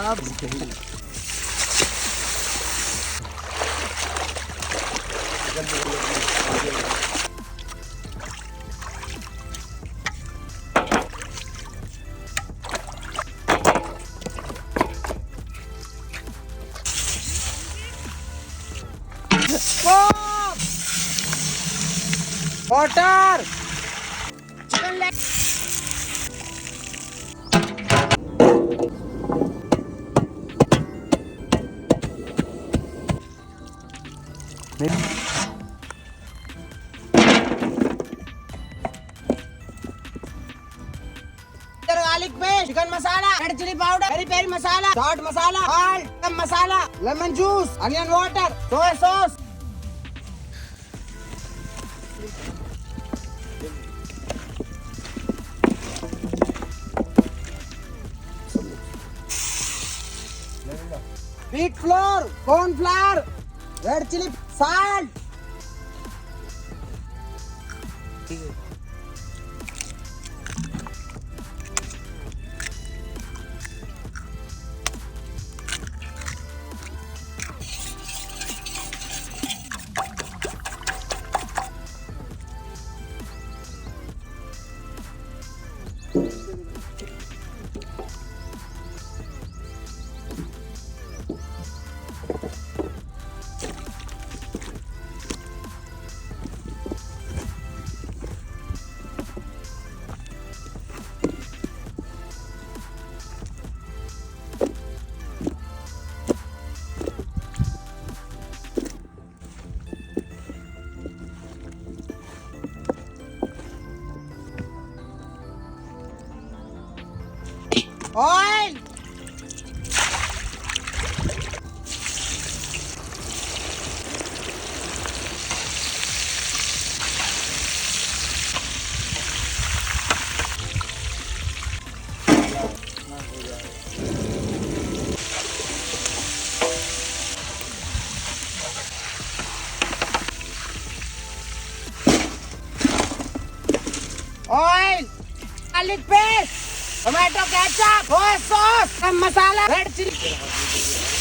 अब water chicken leg garlic paste, chicken masala, red chilli powder, peri peri masala, chaat masala, salt, masala, lemon juice, onion water, soya sauce. Wheat flour, corn flour, red chili, salt. Oil. Oil. Garlic paste. Tomato ketchup, soy sauce, masala, red chili.